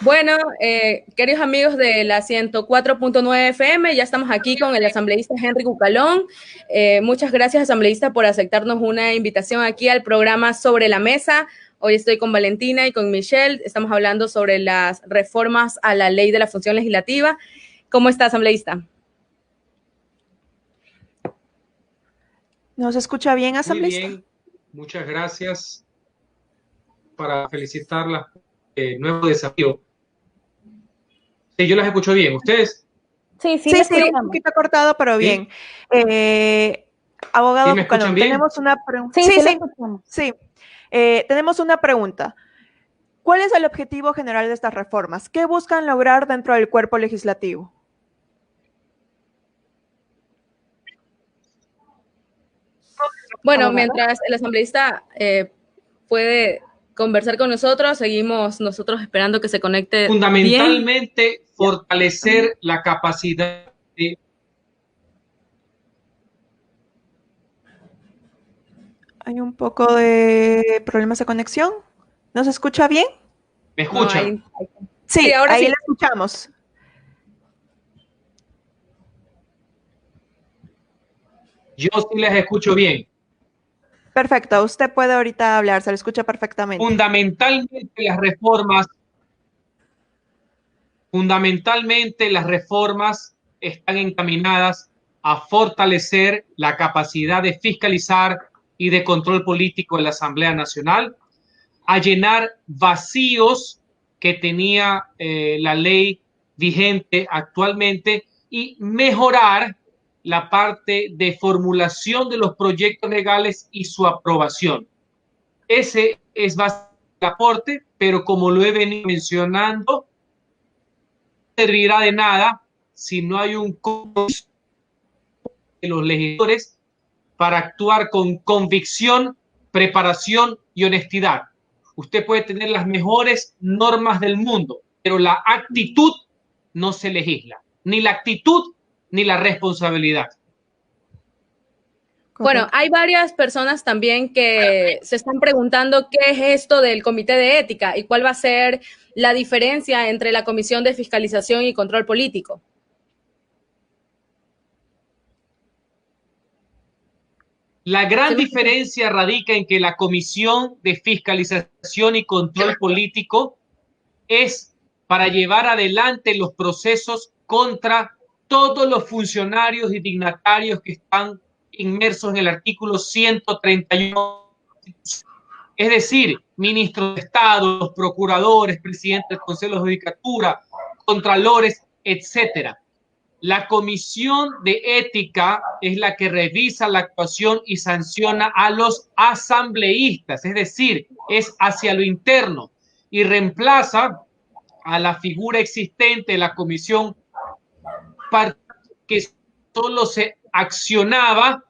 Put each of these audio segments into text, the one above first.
Bueno, queridos amigos de la 104.9 FM, ya estamos aquí con el asambleísta Henry Cucalón. Muchas gracias, asambleísta, por aceptarnos una invitación aquí al programa Sobre la Mesa. Hoy estoy con Valentina y con Michelle. Estamos hablando sobre las reformas a la ley de la función legislativa. ¿Cómo está, asambleísta? ¿Nos escucha bien, Muy asambleísta? bien, muchas gracias para felicitarla. Nuevo desafío. Sí, yo las escucho bien. ¿Ustedes? Sí, un poquito cortado, pero bien. ¿Sí? ¿Sí Abogado me escuchan Cucalón, bien? tenemos una pregunta. Sí, la escuchamos. Sí. Tenemos una pregunta. ¿Cuál es el objetivo general de estas reformas? ¿Qué buscan lograr dentro del cuerpo legislativo? Bueno, Abogado. mientras el asambleísta puede conversar con nosotros, seguimos nosotros esperando que se conecte bien. Fundamentalmente, fortalecer la capacidad de... Hay un poco de problemas de conexión. ¿Nos escucha bien? ¿Me No, escuchan? Sí, ahora ahí sí. la escuchamos. Yo sí les escucho bien. Perfecto, usted puede ahorita hablar, se le escucha perfectamente. Fundamentalmente las reformas están encaminadas a fortalecer la capacidad de fiscalizar y de control político de la Asamblea Nacional, a llenar vacíos que tenía la ley vigente actualmente y mejorar la parte de formulación de los proyectos legales y su aprobación. Ese es básicamente el aporte, pero como lo he venido mencionando, no servirá de nada si no hay un compromiso de los legisladores para actuar con convicción, preparación y honestidad. Usted puede tener las mejores normas del mundo, pero la actitud no se legisla, ni la actitud ni la responsabilidad. Bueno, hay varias personas también que se están preguntando qué es esto del Comité de Ética y cuál va a ser la diferencia entre la Comisión de Fiscalización y Control Político. La gran diferencia radica en que la Comisión de Fiscalización y Control Político es para llevar adelante los procesos contra todos los funcionarios y dignatarios que están inmersos en el artículo 131. Es decir, ministros de Estado, procuradores, presidentes del Consejo de Judicatura, contralores, etcétera. La Comisión de Ética es la que revisa la actuación y sanciona a los asambleístas, es decir, es hacia lo interno y reemplaza a la figura existente de la Comisión que solo se accionaba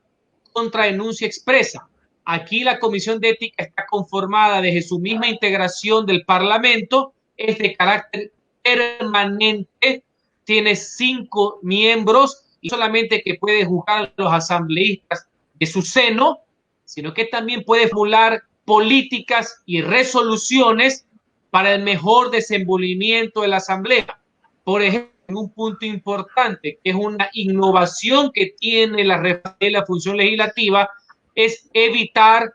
contra denuncia expresa. Aquí la Comisión de Ética está conformada desde su misma integración del Parlamento, es de carácter permanente, tiene 5 miembros y solamente que puede juzgar a los asambleístas de su seno, sino que también puede formular políticas y resoluciones para el mejor desenvolvimiento de la Asamblea. Por ejemplo, un punto importante, que es una innovación que tiene la función legislativa, es evitar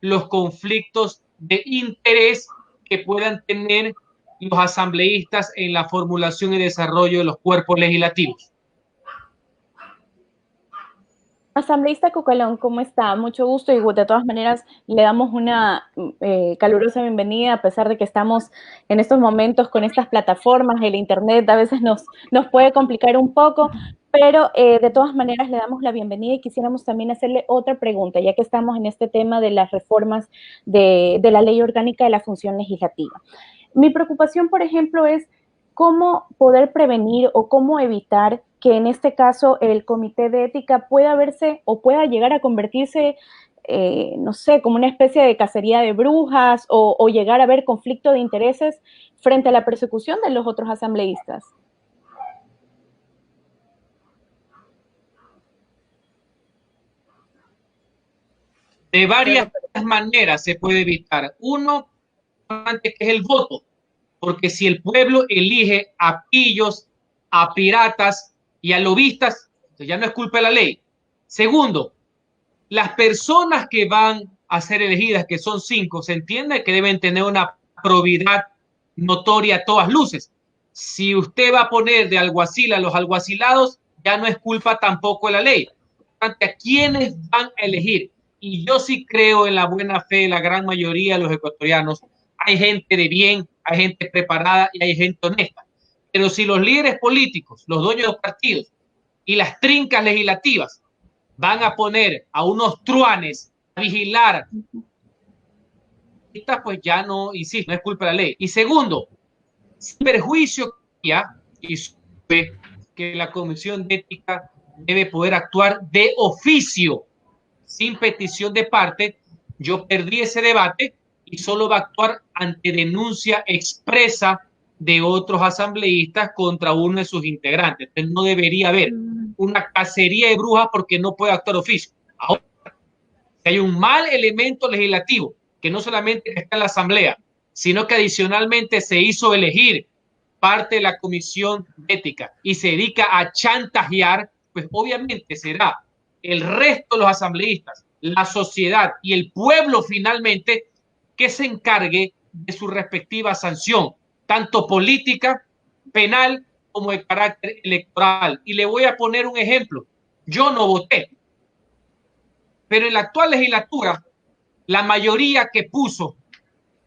los conflictos de interés que puedan tener los asambleístas en la formulación y desarrollo de los cuerpos legislativos. Asambleísta Cucalón, ¿cómo está? Mucho gusto y de todas maneras le damos una calurosa bienvenida a pesar de que estamos en estos momentos con estas plataformas, el internet a veces nos puede complicar un poco, pero de todas maneras le damos la bienvenida y quisiéramos también hacerle otra pregunta, ya que estamos en este tema de las reformas de la Ley Orgánica de la Función Legislativa. Mi preocupación, por ejemplo, es cómo poder prevenir o cómo evitar que en este caso el comité de ética pueda verse o pueda llegar a convertirse, no sé, como una especie de cacería de brujas o llegar a haber conflicto de intereses frente a la persecución de los otros asambleístas. De varias maneras se puede evitar. Uno, que es el voto. porque si el pueblo elige a pillos, a piratas y a lobistas, ya no es culpa de la ley. Segundo, las personas que van a ser elegidas, que son 5, se entiende que deben tener una probidad notoria a todas luces. Si usted va a poner de alguacil a los alguacilados, ya no es culpa tampoco de la ley. ¿A quiénes van a elegir? Y yo sí creo en la buena fe de la gran mayoría de los ecuatorianos. Hay gente de bien, hay gente preparada y hay gente honesta. Pero si los líderes políticos, los dueños de los partidos y las trincas legislativas van a poner a unos truanes a vigilar, pues ya no, insisto, no es culpa de la ley. Y segundo, sin perjuicio y que la Comisión de Ética debe poder actuar de oficio, sin petición de parte. Yo perdí ese debate y solo va a actuar ante denuncia expresa de otros asambleístas contra uno de sus integrantes. Entonces no debería haber una cacería de brujas porque no puede actuar oficio. Ahora, si hay un mal elemento legislativo que no solamente está en la asamblea, sino que adicionalmente se hizo elegir parte de la comisión de ética y se dedica a chantajear, pues obviamente será el resto de los asambleístas, la sociedad y el pueblo finalmente que se encargue de su respectiva sanción, tanto política, penal, como de carácter electoral. Y le voy a poner un ejemplo. Yo no voté, pero en la actual legislatura, la mayoría que puso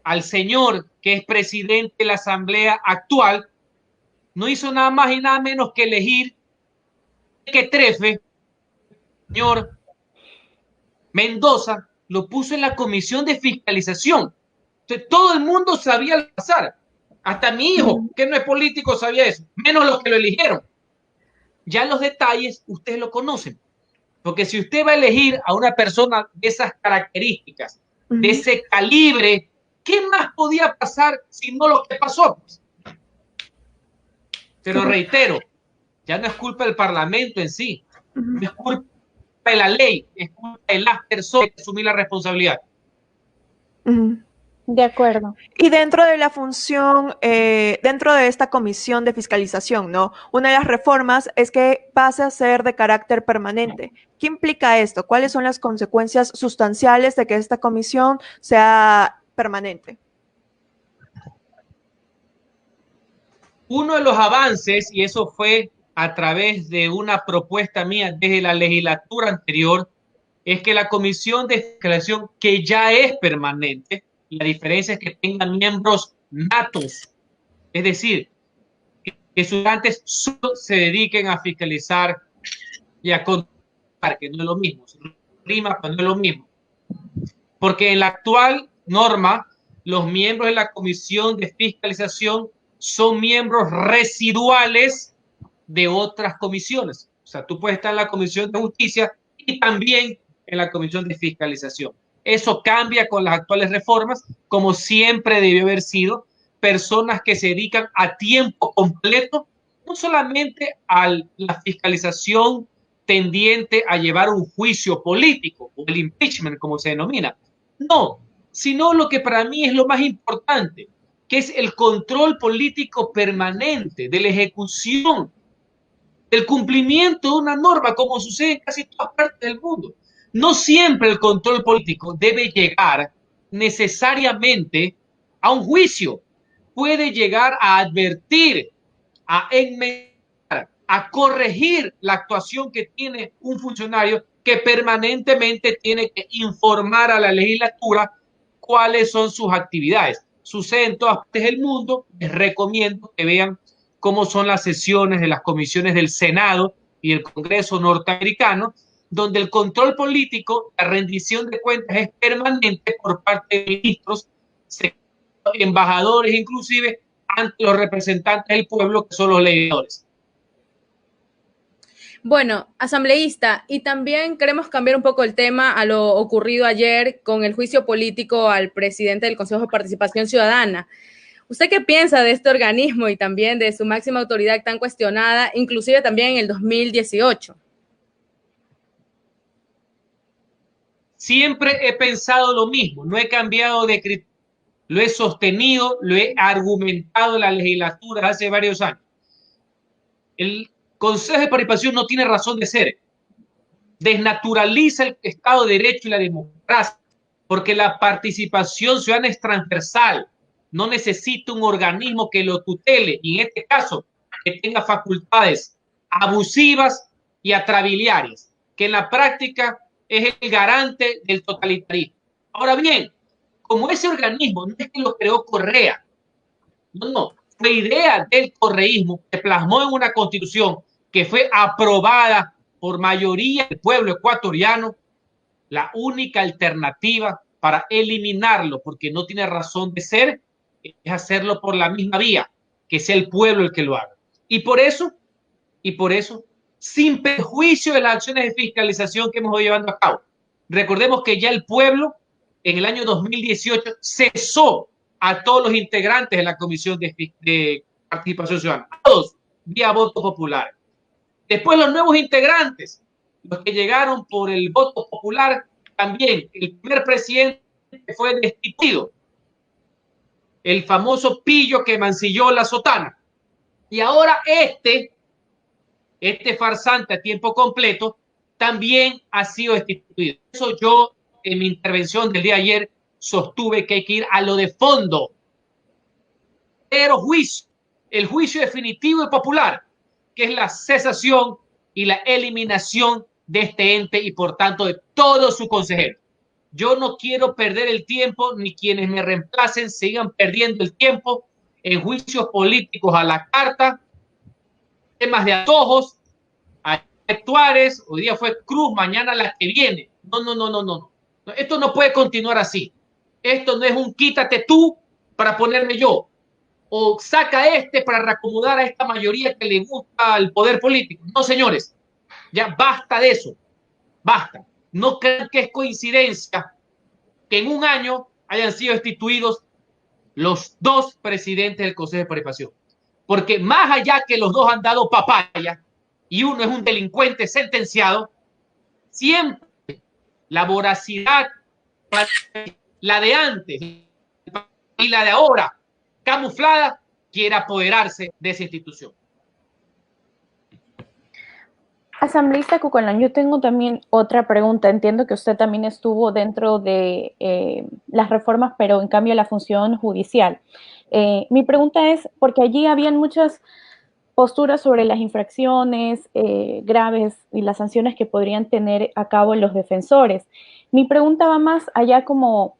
al señor que es presidente de la asamblea actual no hizo nada más y nada menos que elegir que Trefe, señor Mendoza, lo puso en la comisión de fiscalización. Entonces, todo el mundo sabía al pasar. Hasta mi hijo, que no es político, sabía eso, menos los que lo eligieron. Ya los detalles ustedes lo conocen. Porque si usted va a elegir a una persona de esas características, de ese calibre, ¿qué más podía pasar si no lo que pasó? Pero reitero, ya no es culpa del Parlamento en sí, no es culpa de la ley, es culpa de las personas que asumir la responsabilidad. De acuerdo. Y dentro de la función, dentro de esta comisión de fiscalización, ¿no? Una de las reformas es que pase a ser de carácter permanente. ¿Qué implica esto? ¿Cuáles son las consecuencias sustanciales de que esta comisión sea permanente? Uno de los avances, y eso fue a través de una propuesta mía desde la legislatura anterior, es que la comisión de fiscalización, que ya es permanente, la diferencia es que tengan miembros natos, es decir, que sus estudiantes solo se dediquen a fiscalizar y a controlar, que no es lo mismo, rima, pero no es lo mismo. Porque en la actual norma, los miembros de la comisión de fiscalización son miembros residuales de otras comisiones. O sea, tú puedes estar en la comisión de justicia y también en la comisión de fiscalización. Eso cambia con las actuales reformas, como siempre debió haber sido, personas que se dedican a tiempo completo, no solamente a la fiscalización tendiente a llevar un juicio político o el impeachment, como se denomina. No, sino lo que para mí es lo más importante, que es el control político permanente de la ejecución, del cumplimiento de una norma, como sucede en casi todas partes del mundo. No siempre el control político debe llegar necesariamente a un juicio. Puede llegar a advertir, a enmendar, a corregir la actuación que tiene un funcionario que permanentemente tiene que informar a la legislatura cuáles son sus actividades. Sucede en todas partes del mundo. Les recomiendo que vean cómo son las sesiones de las comisiones del Senado y del Congreso norteamericano, donde el control político, la rendición de cuentas es permanente por parte de ministros, embajadores, inclusive ante los representantes del pueblo, que son los legisladores. Bueno, asambleísta, y también queremos cambiar un poco el tema a lo ocurrido ayer con el juicio político al presidente del Consejo de Participación Ciudadana. ¿Usted qué piensa de este organismo y también de su máxima autoridad tan cuestionada, inclusive también en el 2018? Siempre he pensado lo mismo, no he cambiado de criterio. lo he sostenido, lo he argumentado en la legislatura hace varios años. El Consejo de Participación no tiene razón de ser. Desnaturaliza el Estado de Derecho y la democracia, porque la participación ciudadana es transversal. No necesita un organismo que lo tutele, y en este caso, que tenga facultades abusivas y atrabiliares, que en la práctica es el garante del totalitarismo. Ahora bien, como ese organismo no es que lo creó Correa, no, fue idea del correísmo, que plasmó en una constitución que fue aprobada por mayoría del pueblo ecuatoriano, la única alternativa para eliminarlo, porque no tiene razón de ser, es hacerlo por la misma vía, que sea el pueblo el que lo haga. Y por eso, sin perjuicio de las acciones de fiscalización que hemos ido llevando a cabo, recordemos que ya el pueblo en el año 2018 cesó a todos los integrantes de la Comisión de Participación Ciudadana, todos vía voto popular. Después los nuevos integrantes, los que llegaron por el voto popular, también el primer presidente fue destituido, el famoso pillo que mancilló la sotana. Y ahora este farsante a tiempo completo también ha sido destituido. Eso yo en mi intervención del día de ayer sostuve que hay que ir a lo de fondo. Pero juicio, el juicio definitivo y popular, que es la cesación y la eliminación de este ente y por tanto de todos sus consejeros. Yo no quiero perder el tiempo, ni quienes me reemplacen sigan perdiendo el tiempo en juicios políticos a la carta, temas de antojos, actuales, hoy día fue Cruz, mañana la que viene. No. Esto no puede continuar así. Esto no es un quítate tú para ponerme yo, o saca para reacomodar a esta mayoría que le gusta el poder político. No, señores, ya basta de eso, basta. No crean que es coincidencia que en un año hayan sido destituidos los dos presidentes del Consejo de Participación, porque más allá que los dos han dado papaya y uno es un delincuente sentenciado, siempre la voracidad, la de antes y la de ahora, camuflada, quiere apoderarse de esa institución. Asambleísta Cucolán, yo tengo también otra pregunta. Entiendo que usted también estuvo dentro de las reformas, pero en cambio la función judicial. Mi pregunta es, porque allí habían muchas posturas sobre las infracciones graves y las sanciones que podrían tener a cabo los defensores. Mi pregunta va más allá como,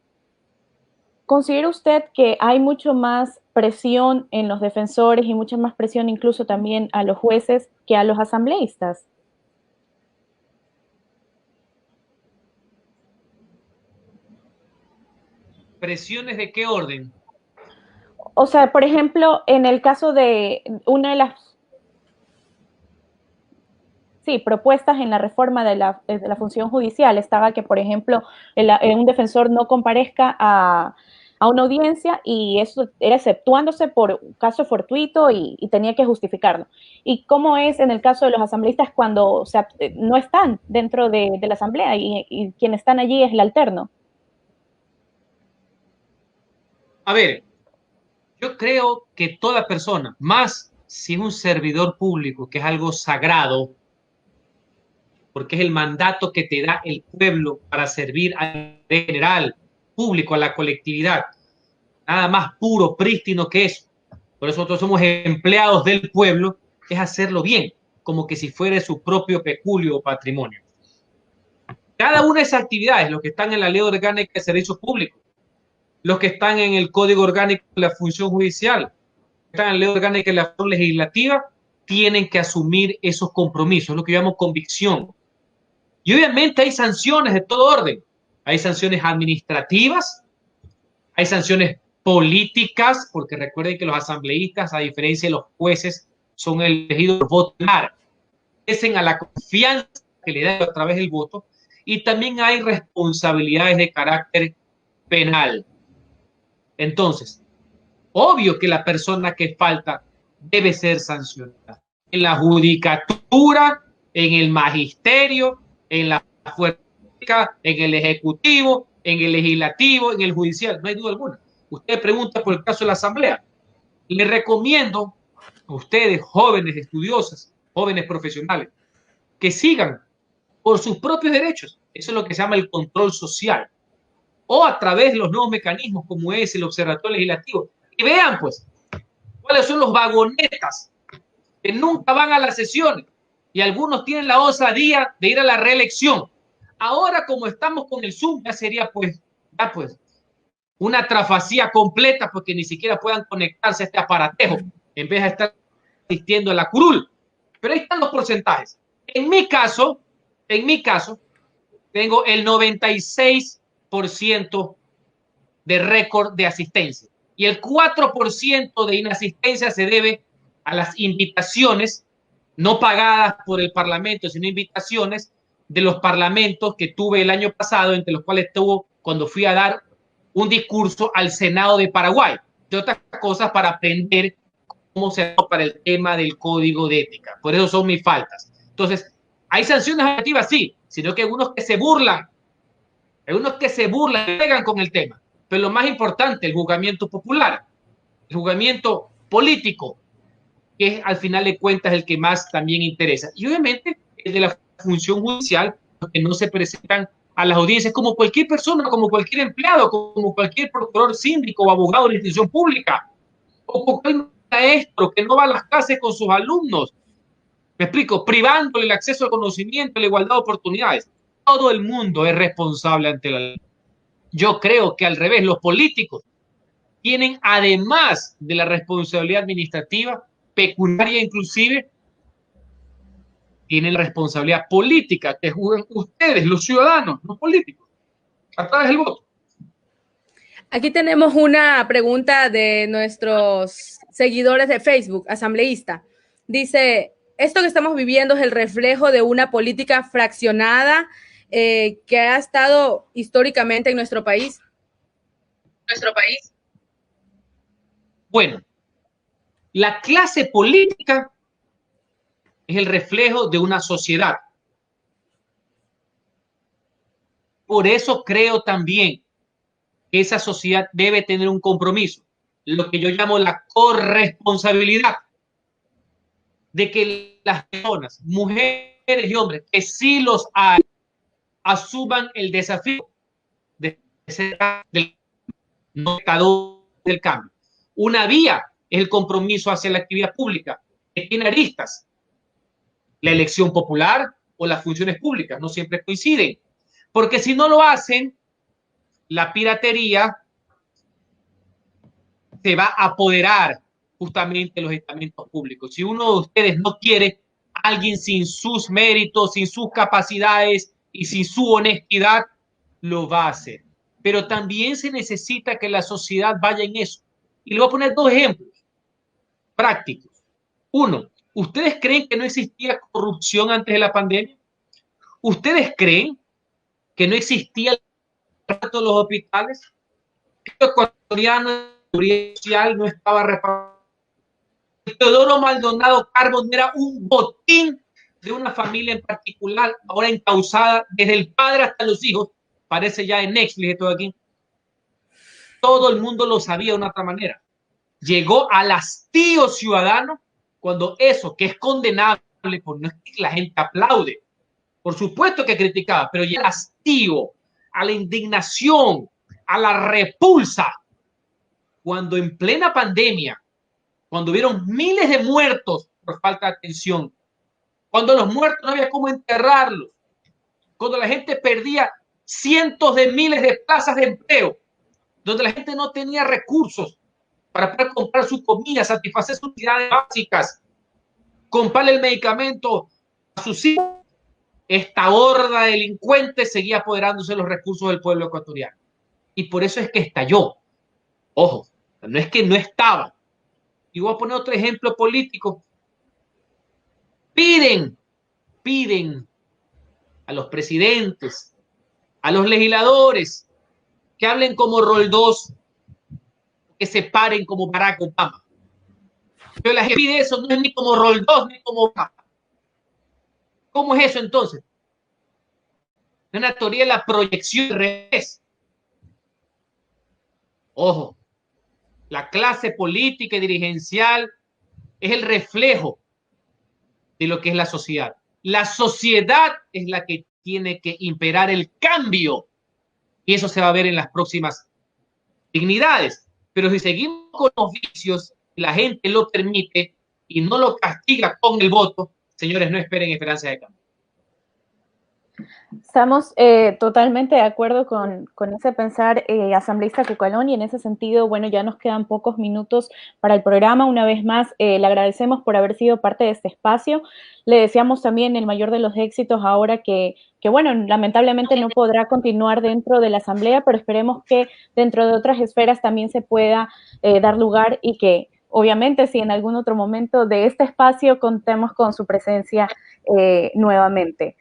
¿considera usted que hay mucho más presión en los defensores y mucha más presión incluso también a los jueces que a los asambleístas? ¿Presiones de qué orden? O sea, por ejemplo, en el caso de una de las propuestas en la reforma de la función judicial estaba que, por ejemplo, un defensor no comparezca a una audiencia y eso era exceptuándose por un caso fortuito y tenía que justificarlo. ¿Y cómo es en el caso de los asambleístas cuando no están dentro de la asamblea y quien están allí es el alterno? A ver, yo creo que toda persona, más si es un servidor público, que es algo sagrado, porque es el mandato que te da el pueblo para servir al general, público, a la colectividad. Nada más puro, prístino que eso. Por eso nosotros somos empleados del pueblo, es hacerlo bien, como que si fuera su propio peculio o patrimonio. Cada una de esas actividades, los que están en la Ley Orgánica de Servicios Públicos, los que están en el Código Orgánico de la Función Judicial, los que están en la Ley Orgánica de la Función Legislativa, tienen que asumir esos compromisos, lo que llamamos convicción. Y obviamente hay sanciones de todo orden. Hay sanciones administrativas, hay sanciones políticas, porque recuerden que los asambleístas, a diferencia de los jueces, son elegidos por voto popular. Obedecen a la confianza que le dan a través del voto, y también hay responsabilidades de carácter penal. Entonces, obvio que la persona que falta debe ser sancionada. En la judicatura, en el magisterio, en la fuerza pública, en el ejecutivo, en el legislativo, en el judicial, no hay duda alguna. Usted pregunta por el caso de la Asamblea. Le recomiendo a ustedes, jóvenes estudiosas, jóvenes profesionales, que sigan por sus propios derechos. Eso es lo que se llama el control social. O a través de los nuevos mecanismos como es el Observatorio Legislativo. Y vean, pues, cuáles son los vagonetas que nunca van a las sesiones y algunos tienen la osadía de ir a la reelección. Ahora, como estamos con el Zoom, ya sería pues una trafacía completa porque ni siquiera puedan conectarse a este aparatejo en vez de estar asistiendo a la curul. Pero ahí están los porcentajes. En mi caso, tengo el 96% de récord de asistencia y el 4% de inasistencia se debe a las invitaciones no pagadas por el Parlamento, sino invitaciones de los parlamentos que tuve el año pasado, entre los cuales estuvo cuando fui a dar un discurso al Senado de Paraguay, de otras cosas para aprender cómo se hace para el tema del código de ética. Por eso son mis faltas. Entonces, hay sanciones negativas, sí, sino que hay unos que se burlan, pegan con el tema. Pero lo más importante, el juzgamiento popular, el juzgamiento político, que es, al final de cuentas, el que más también interesa. Y obviamente el de la función judicial, que no se presentan a las audiencias como cualquier persona, como cualquier empleado, como cualquier procurador, síndico o abogado de la institución pública, o cualquier maestro que no va a las clases con sus alumnos. Me explico, privándole el acceso al conocimiento, la igualdad de oportunidades. Todo el mundo es responsable ante la ley. Yo creo que al revés, los políticos tienen, además de la responsabilidad administrativa, pecuniaria inclusive, tienen la responsabilidad política que juegan ustedes, los ciudadanos, los políticos, a través del voto. Aquí tenemos una pregunta de nuestros seguidores de Facebook, asambleísta. Dice, ¿esto que estamos viviendo es el reflejo de una política fraccionada que ha estado históricamente en nuestro país? Bueno, la clase política es el reflejo de una sociedad. Por eso creo también que esa sociedad debe tener un compromiso, lo que yo llamo la corresponsabilidad, de que las personas, mujeres y hombres, que sí los hay, asuman el desafío de ser del cambio. Una vía es el compromiso hacia la actividad pública, que tiene aristas. La elección popular o las funciones públicas no siempre coinciden, porque si no lo hacen, la piratería se va a apoderar justamente de los estamentos públicos. Si uno de ustedes no quiere a alguien sin sus méritos, sin sus capacidades y sin su honestidad, lo va a hacer. Pero también se necesita que la sociedad vaya en eso. Y le voy a poner dos ejemplos prácticos. Uno, ¿ustedes creen que no existía corrupción antes de la pandemia? ¿Ustedes creen que no existía el trato de los hospitales? ¿Que los ecuatorianos social no estaba repartido? Teodoro Maldonado Carbón era un botín de una familia en particular, ahora encausada desde el padre hasta los hijos, parece ya en Netflix todo aquí. Todo el mundo lo sabía de una otra manera. Llegó al hastío ciudadano cuando eso, que es condenable, por no es que la gente aplaude, por supuesto que criticaba, pero llegó al hastío, a la indignación, a la repulsa, cuando en plena pandemia, cuando hubieron miles de muertos por falta de atención, cuando los muertos no había cómo enterrarlos, cuando la gente perdía cientos de miles de plazas de empleo, donde la gente no tenía recursos para poder comprar su comida, satisfacer sus necesidades básicas, comprarle el medicamento a sus hijos, esta horda de delincuentes seguía apoderándose de los recursos del pueblo ecuatoriano. Y por eso es que estalló. Ojo, no es que no estaba. Y voy a poner otro ejemplo político. Piden a los presidentes, a los legisladores, que hablen como Roldós, que se paren como Barack Obama. Pero la gente pide eso, no es ni como Roldós ni como Obama. ¿Cómo es eso entonces? Una teoría de la proyección al revés. Ojo, La clase política y dirigencial es el reflejo de lo que es la sociedad. La sociedad es la que tiene que imperar el cambio y eso se va a ver en las próximas dignidades. Pero si seguimos con los vicios, la gente lo permite y no lo castiga con el voto, señores, no esperen esperanza de cambio. Estamos totalmente de acuerdo con ese pensar, asambleísta Cucalón, y en ese sentido, bueno, ya nos quedan pocos minutos para el programa. Una vez más, le agradecemos por haber sido parte de este espacio. Le deseamos también el mayor de los éxitos ahora que bueno, lamentablemente no podrá continuar dentro de la asamblea, pero esperemos que dentro de otras esferas también se pueda dar lugar y que, obviamente, si en algún otro momento de este espacio contemos con su presencia nuevamente.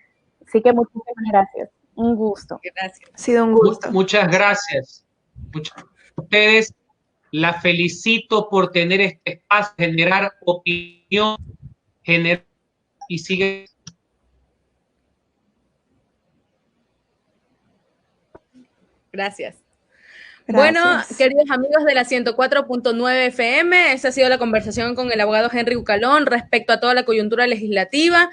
Así que muchísimas gracias. Un gusto. Gracias. Ha sido un gusto. Muchas gracias. Muchas gracias a ustedes. La felicito por tener este espacio, generar opinión, generar y sigue. Gracias. Gracias. Bueno, queridos amigos de la 104.9 FM, esta ha sido la conversación con el abogado Henry Cucalón respecto a toda la coyuntura legislativa